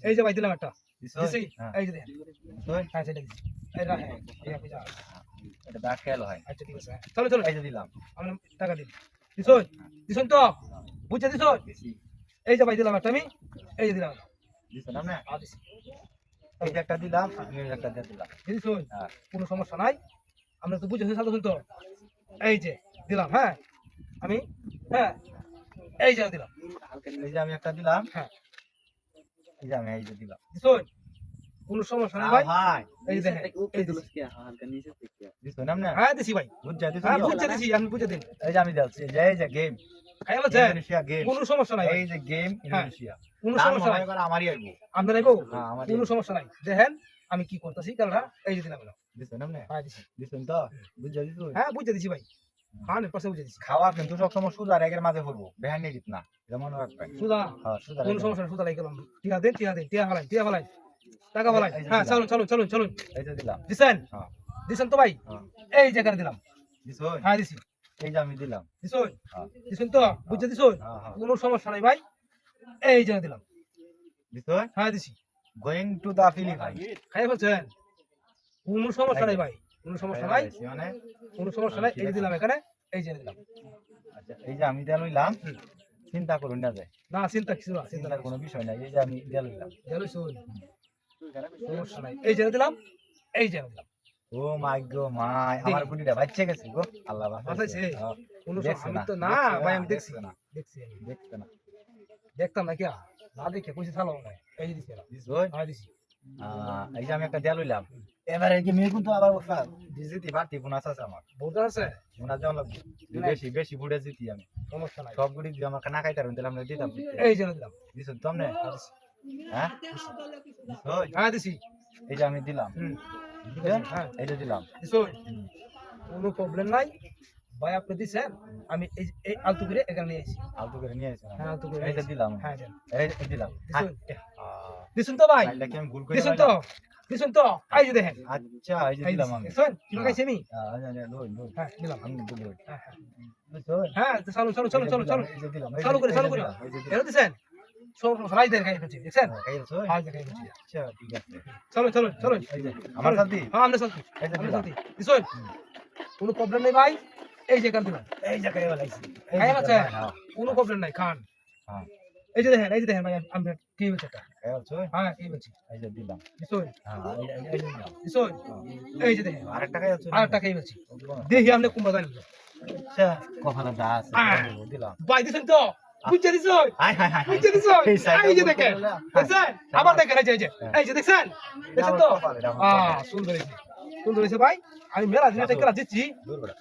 এই যে ভাই দিলাম একটা দিছো? দিছি হ্যাঁ। এই যে দেখেন দিছো? হ্যাঁ সেটা দিছি এই রাখেন এই আপনি যান এটা ব্যাট খেল হয়। আচ্ছা ঠিক আছে চলো চলো এই যে দিলাম। আমরা টাকা দিন দিছো দিছুন তো বুঝছে দিছো দিছি। এই যে ভাই দিলাম একটা আমি এই যে দিলাম দিছো না? দিছি এই যে একটা দিলাম, আমি এই একটা দিয়ে দিলাম। দিছো হ্যাঁ। কোনো সমস্যা নাই আমরা তো বুঝেছি সাথে তো এই যে দিলাম হ্যাঁ আমি হ্যাঁ এই যে দিলাম এই যে আমি একটা দিলাম। হ্যাঁ এই যে আমি এই যে দিলাম। দিছো কোনো সমস্যা নাই ভাই ভাই এই যে দেখেন এই দিছি দিছো না? হ্যাঁ দিছি ভাই বুঝছা দিছো? হ্যাঁ বুঝছে দিছি আমি বুঝে দিন এই যে আমি দিচ্ছি। এই যে গেম খাইয়া বলছে ইন্দোনেশিয়া গেম। কোনো সমস্যা নাই এই যে গেম ইন্দোনেশিয়া। কোনো তার সমস্যা মনে নাই হয় এবার আমারই আইব। আপনার আইবো হ্যাঁ, আমারই কোনো আইবো। সমস্যা নাই দেখেন আমি কি করতেছি কারণ এই যে দিলাম দিছো না? হ্যাঁ দিছি দিছো তো? বুঝছা দিছো? হ্যাঁ বুঝে দিছি ভাই 100% বুঝে দিছি খাওয়া কিন্তু সবসময় সুজা রেগের মাঝে করবো, বেহান নিত না, এটা মনে রাখবেন। সুদা হ্যাঁ, সুজা কোনো রেগের সমস্যা নাই সুদা লাগি গেলাম টিয়া দেন টিয়া ফলাই টাকা ফলাই এই যে হ্যাঁ দিলাম। চলুন এই যে দিলাম। দিছেন হ্যাঁ, দিছেন তো ভাই হ্যাঁ। এই জায়গায় দিলাম দিছো? হ্যাঁ দিছি এই যে আমি দিলাম। দিছুন হ্যাঁ, দিছুন তো বুঝে দিছুন হ্যাঁ, হ্যাঁ। কোনো সমস্যা নাই ভাই এই জায়গায় দিলাম দিছো? হ্যাঁ দিছি গোয়িং টু দা ফিলিপাইন। খাই ফেলছেন কোনো সমস্যা নাই ভাই কোনো সমস্যা নাই মানে কোনো সমস্যা নাই এই যে দিলাম এখানে এই যে দিলাম আচ্ছা, এই যে আমি দিয়ে লইলাম, চিন্তা করুন না যায়, না চিন্তা কিছু না চিন্তা চিন্তার কোনো বিষয় নাই। এই যে আমি দিয়ে লইলাম। সমস্যা নাই এই যে দিলাম এই যে দিলাম ও মাই গো মাই, আমার গুলিটা বাচ্চা গেছে গো, আল্লাহ বাঁচাইছে? বাঁচাইছে। হ্যাঁ, কোনো দেখছে আমি না, তো না দেখছে ভাই না, আমি দেখছি দেখছে না, দেখছি আমি দেখছে না। দেখতাম না কি না দেখে কইছে চালাও না এই যে দিছি দিছো? হ্যাঁ দিছি এই যে আমি একটা দিয়ে লইলাম। এবারে কি মেয়ে কিন্তু আবার জিতি বাড়তি বোনাস আছে আমার। বুঝতে আছে বোনাস দেওয়া লাগবে। বেশি বেশি বুড়ে জিতি আমি। সমস্যা নাই সবগুলি দিয়ে আমার কানা কাইটা রুন দিলাম, দিতাম। এই যে দিলাম দিছো তো আমনে? হ্যাঁ? দিছো? হ্যাঁ দিছি এই যে আমি দিলাম। হ্যাঁ এই যে দিলাম। দিছো কোনো প্রবলেম নাই ভাই আপনি দিছেন আমি এই আলতু করে এখানে নিয়ে আসি আলতু করে নিয়ে আসি। হ্যাঁ আলতু করে এই যে দিলাম। হ্যাঁ দেন এই দিলাম। দিছুন দিছুন তো ভাই এটা কি আমি ভুল করে দিছুন লইলাম? তো এই যে দেখেন আচ্ছা, এই যে এই দিলাম আমি। দিছুন কি লাগাইছি আমি লই লই। হ্যাঁ দিলাম আমি দিলাম। হ্যাঁ হ্যাঁ দিছো? হ্যাঁ চলো এই যে দিলাম। চালু করে এই যে দিলাম। এর দিছেন সবাই দেন খাই ফেলছি দেখছেন খাইছো? হ্যাঁ দেখাই ফেলছি আচ্ছা, ঠিক আছে। চলো এই যে আমার সাথে হ্যাঁ আমরা চলছি এই যে আমরা দিলাম। চলছি দিছুন কোনো প্রবলেম নেই ভাই এই যে কান দিলাম এই যে খাইয়া লাইছি। খাই আছে হ্যাঁ, কোনো প্রবলেম নাই খান হ্যাঁ। এই যে দেখেন ভাই আমরা কি বলছি এটা খাইছো? হ্যাঁ কি বলছি এই যে দিলাম। দিছুন হ্যাঁ, এই যে দিলাম। দিছুন এই যে দেখেন আরেকটা খাইছো? আর টাকা বলছি দেখি আপনি কুম্বা জানেন আচ্ছা, কপালে যা আছে দিলাম। ভাই দিছেন তো বুঝছে দিছুন হাই হাই হাই। বুঝছে দিছুন এই যে দেখেন দেখছেন আবার দেখেন এই যে দেখছেন তো সুন্দর হয়েছে ভাই আমি মেলা দিন একটা দিচ্ছি দূর বেটা।